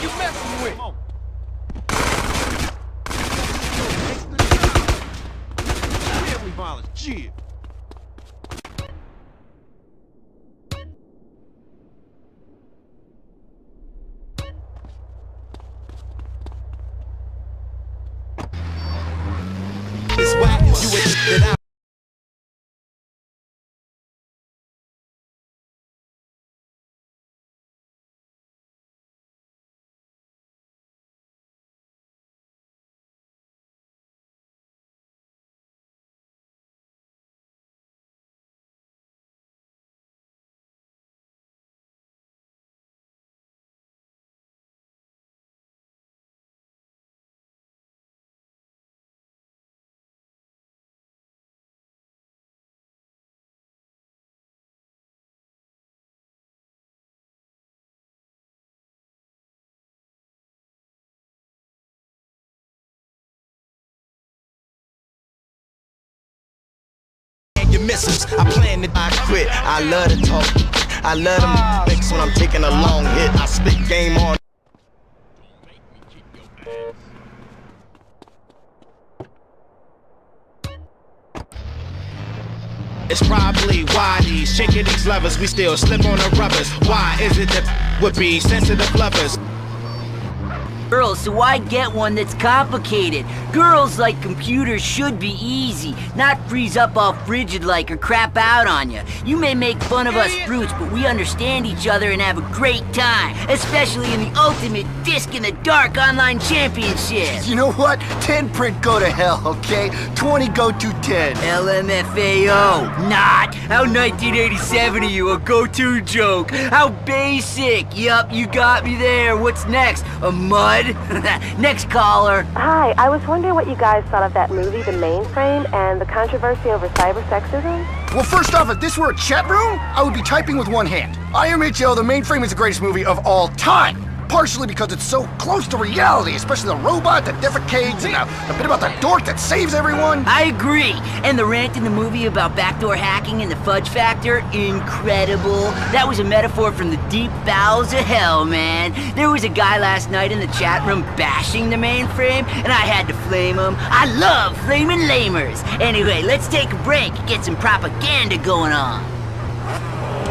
you messing with? Family violence, chill. It's whack, you admit that your missus, I plan to I quit. I love to talk. I love them fix when I'm taking a long hit. I spit game on. It's probably why these these lovers, we still slip on the rubbers. Why is it that would be sensitive lovers? Girls, so why get one that's complicated? Girls like computers should be easy, not freeze up all frigid like or crap out on you. You may make fun of us brutes, but we understand each other and have a great time, especially in the ultimate disc in the dark online championship. You know what? 10 print go to hell, okay? 20 go to 10. LMFAO, not. How 1987 are you, a go-to joke? How basic. Yup, you got me there. What's next? A mud? Next caller. Hi, I was wondering what you guys thought of that movie, The Mainframe, and the controversy over cybersexism. Well, first off, if this were a chat room, I would be typing with one hand. IMHO, The Mainframe is the greatest movie of all time. Partially because it's so close to reality, especially the robot that defecates and the bit about the dork that saves everyone. I agree. And the rant in the movie about backdoor hacking and the fudge factor, incredible. That was a metaphor from the deep bowels of hell, man. There was a guy last night in the chat room bashing the mainframe, and I had to flame him. I love flaming lamers. Anyway, let's take a break, get some propaganda going on.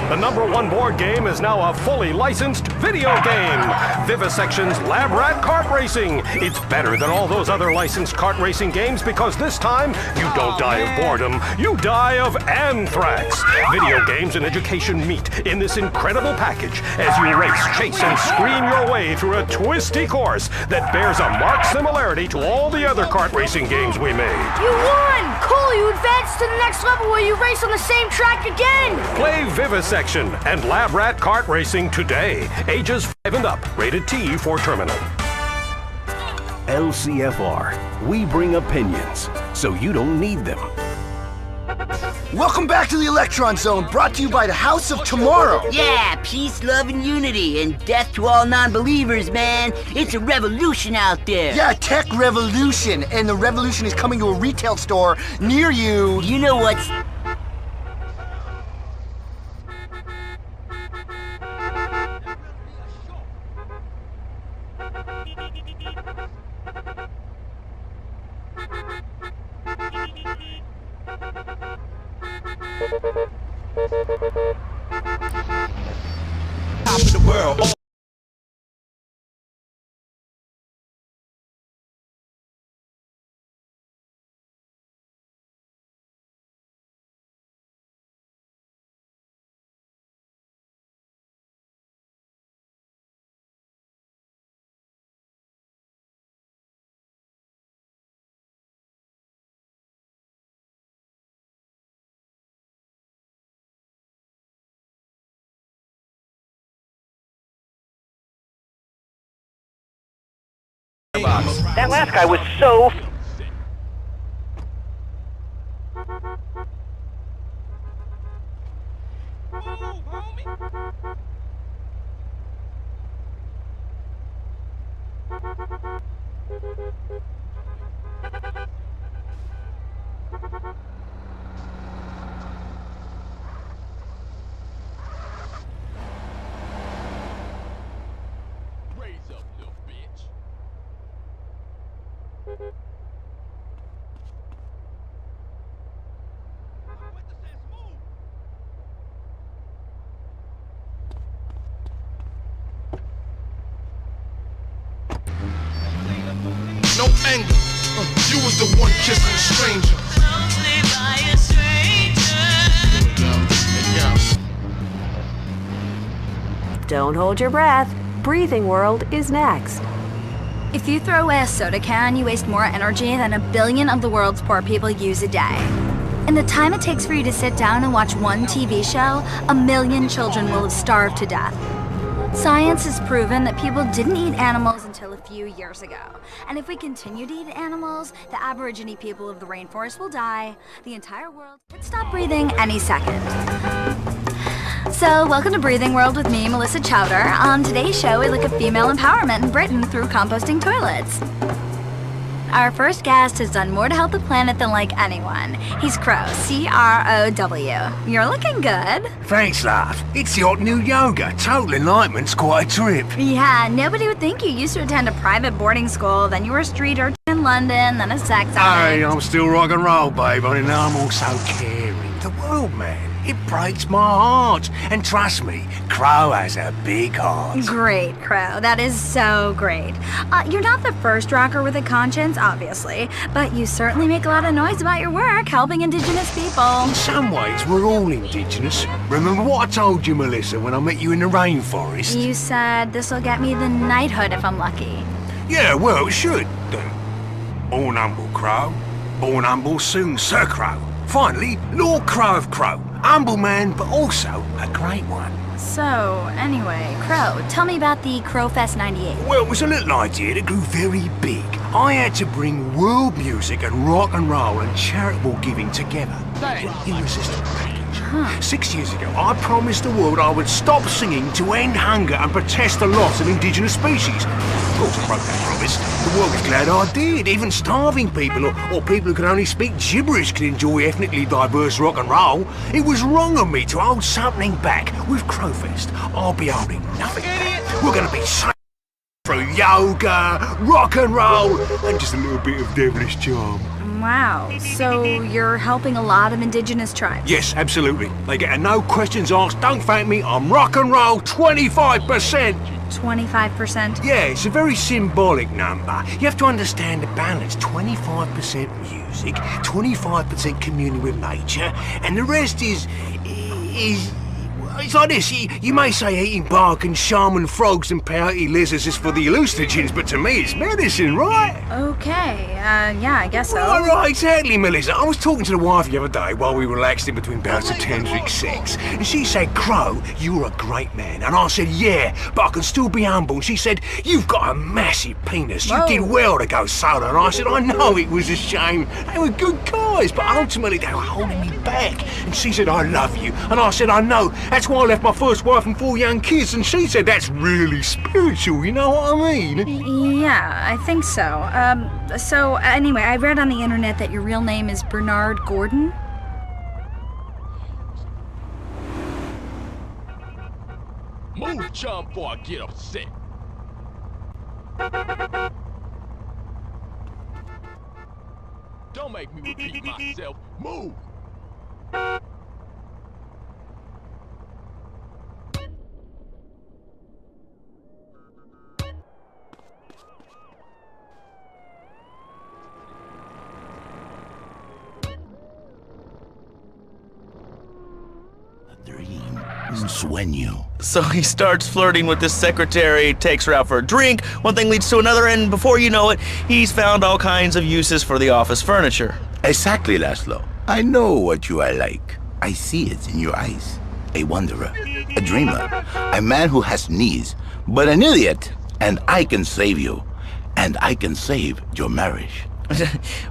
The #1 board game is now a fully licensed video game. Vivisection's Lab Rat Kart Racing. It's better than all those other licensed kart racing games because this time you don't die of boredom, you die of anthrax. Video games and education meet in this incredible package as you race, chase, and scream your way through a twisty course that bears a marked similarity to all the other kart racing games we made. You won! Cool, you advanced to the next level where you race on the same track again! Play Vivisection and Lab Rat Kart Racing today. Ages 5 and up. Rated T for terminal. LCFR. We bring opinions, so you don't need them. Welcome back to the Electron Zone, brought to you by the House of Tomorrow. Yeah, peace, love, and unity, and death to all non-believers, man. It's a revolution out there. Yeah, tech revolution, and the revolution is coming to a retail store near you. You know what's... top of the world. That last guy was so... Raise up, anger. You was the one kissing a stranger. Only by a stranger. Don't hold your breath. Breathing World is next. If you throw away a soda can, you waste more energy than 1 billion of the world's poor people use a day. In the time it takes for you to sit down and watch one TV show, 1 million children will have starved to death. Science has proven that people didn't eat animals until a few years ago. And if we continue to eat animals, the Aborigine people of the rainforest will die. The entire world could stop breathing any second. So, welcome to Breathing World with me, Melissa Chowder. On today's show, we look at female empowerment in Britain through composting toilets. Our first guest has done more to help the planet than like anyone. He's Crow, C-R-O-W. You're looking good. Thanks, love. It's the hot new yoga. Total enlightenment's quite a trip. Yeah, nobody would think you used to attend a private boarding school, then you were a street urchin in London, then a sex addict. Hey, I'm still rock and roll, babe, and I'm also caring. The world, man. It breaks my heart. And trust me, Crow has a big heart. Great, Crow. That is so great. You're not the first rocker with a conscience, obviously, but you certainly make a lot of noise about your work helping indigenous people. In some ways, we're all indigenous. Remember what I told you, Melissa, when I met you in the rainforest? You said this'll get me the knighthood if I'm lucky. Yeah, well, it should. Born humble, Crow. Born humble soon, Sir Crow. Finally, Lord Crow of Crow. Humble man, but also a great one. So, anyway, Crow, tell me about the Crowfest 98. Well, it was a little idea that grew very big. I had to bring world music and rock and roll and charitable giving together in an irresistible package. 6 years ago, I promised the world I would stop singing to end hunger and protest the loss of indigenous species. Of course, I broke that promise. The world is glad I did. Even starving people or people who can only speak gibberish can enjoy ethnically diverse rock and roll. It was wrong of me to hold something back. With Crowfest, I'll be holding nothing back. We're going to be safe through yoga, rock and roll, and just a little bit of devilish charm. Wow, so you're helping a lot of indigenous tribes? Yes, absolutely. They get a no questions asked, don't thank me, I'm rock and roll 25%. 25%? Yeah, it's a very symbolic number. You have to understand the balance. 25% music, 25% communion with nature, and the rest is it's like this. You may say eating bark and shaman frogs and peyote lizards is for the hallucinogens, but to me it's medicine, right? Okay, yeah, I guess so. Right, exactly, Melissa. I was talking to the wife the other day while we relaxed in between bouts of tantric sex, and she said, Crow, you're a great man. And I said, yeah, but I can still be humble. And she said, you've got a massive penis. Whoa. You did well to go solo. And I said, I know it was a shame. They were good guys, but ultimately they were holding me back. And she said, I love you. And I said, I know. That's why I left my first wife and 4 young kids. And she said, that's really spiritual, you know what I mean? Yeah, I think so. So anyway, I read on the internet that your real name is Bernard Gordon. Move, chum, before I get upset. Don't make me repeat myself. Move! Sueño. So he starts flirting with his secretary, takes her out for a drink, one thing leads to another, and before you know it, he's found all kinds of uses for the office furniture. Exactly, Laszlo. I know what you are like. I see it in your eyes. A wanderer, a dreamer, a man who has needs, but an idiot. And I can save you. And I can save your marriage.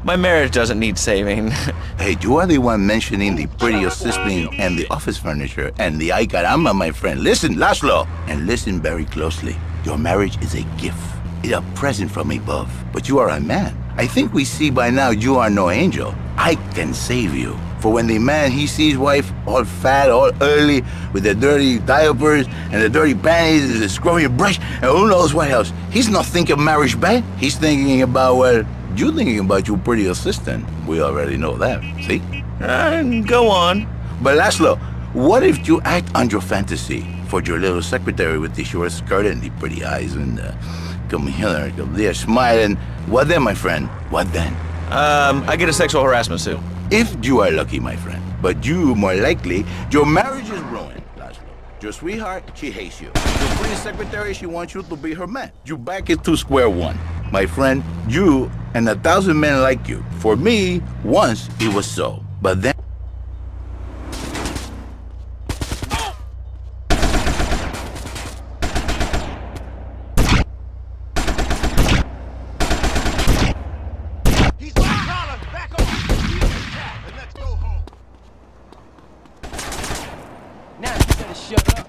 My marriage doesn't need saving. Hey, you are the one mentioning the pretty assistant and the office furniture and the ay caramba, my friend. Listen, Laszlo, and listen very closely. Your marriage is a gift. It's a present from above. But you are a man. I think we see by now you are no angel. I can save you. For when the man, he sees wife all fat, all early, with the dirty diapers and the dirty panties and the scrubby brush, and who knows what else. He's not thinking of marriage bad. He's thinking about, well, you're thinking about your pretty assistant. We already know that, see? Go on. But Laszlo, what if you act on your fantasy for your little secretary with the short skirt and the pretty eyes and come here, they're smiling. What then, my friend? What then? I get a sexual harassment suit. If you are lucky, my friend. But you, more likely, your marriage is ruined, Laszlo. Your sweetheart, she hates you. Your pretty secretary, she wants you to be her man. You back it to square one. My friend, you and 1,000 men like you. For me, once it was so. But then... Now you better shut up.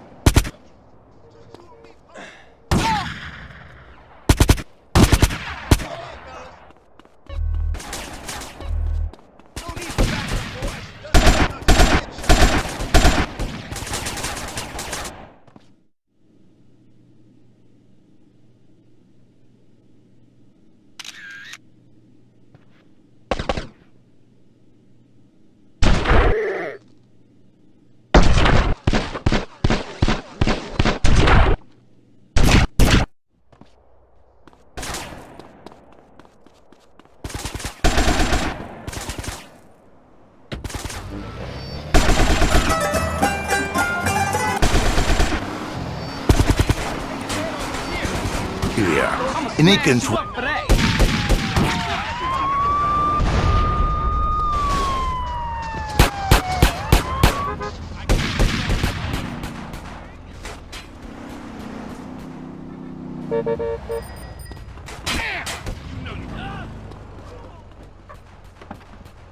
Here we are. And it control...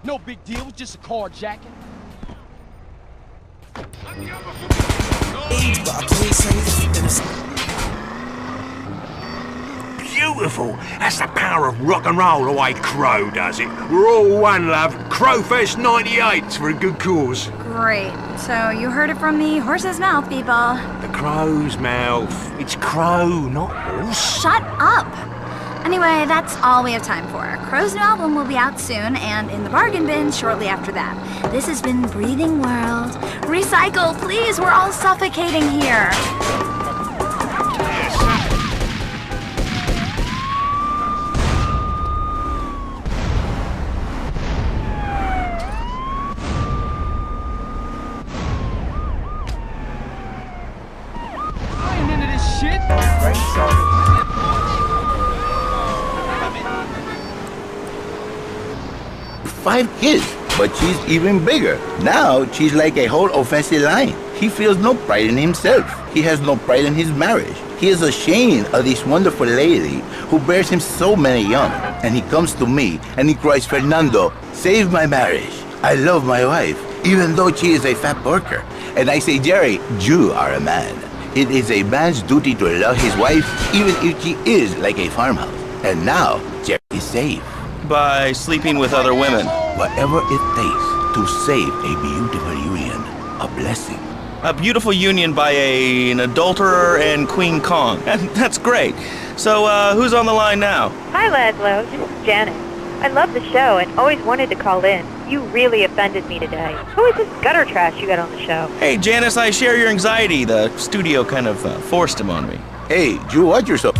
No big deal, it's just a carjacking. Beautiful. That's the power of rock and roll, the way Crow does it. We're all one, love. Crowfest 98's for a good cause. Great. So you heard it from the horse's mouth, people. The crow's mouth. It's crow, not horse. Shut up! Anyway, that's all we have time for. Crow's new album will be out soon, and in the bargain bin shortly after that. This has been Breathing World. Recycle, please! We're all suffocating here. I ain't into this shit. 5 kids, but she's even bigger. Now she's like a whole offensive line. He feels no pride in himself. He has no pride in his marriage. He is ashamed of this wonderful lady who bears him so many young. And he comes to me and he cries, Fernando, save my marriage. I love my wife, even though she is a fat porker. And I say, Jerry, you are a man. It is a man's duty to love his wife, even if she is like a farmhouse. And now, Jerry is safe. By sleeping with other women. Whatever it takes to save a beautiful union. A blessing. A beautiful union by an adulterer and Queen Kong. That's great. So, who's on the line now? Hi, Laszlo. This is Janet. I love the show and always wanted to call in. You really offended me today. Who is this gutter trash you got on the show? Hey, Janice, I share your anxiety. The studio kind of forced him on me. Hey, you watch yourself.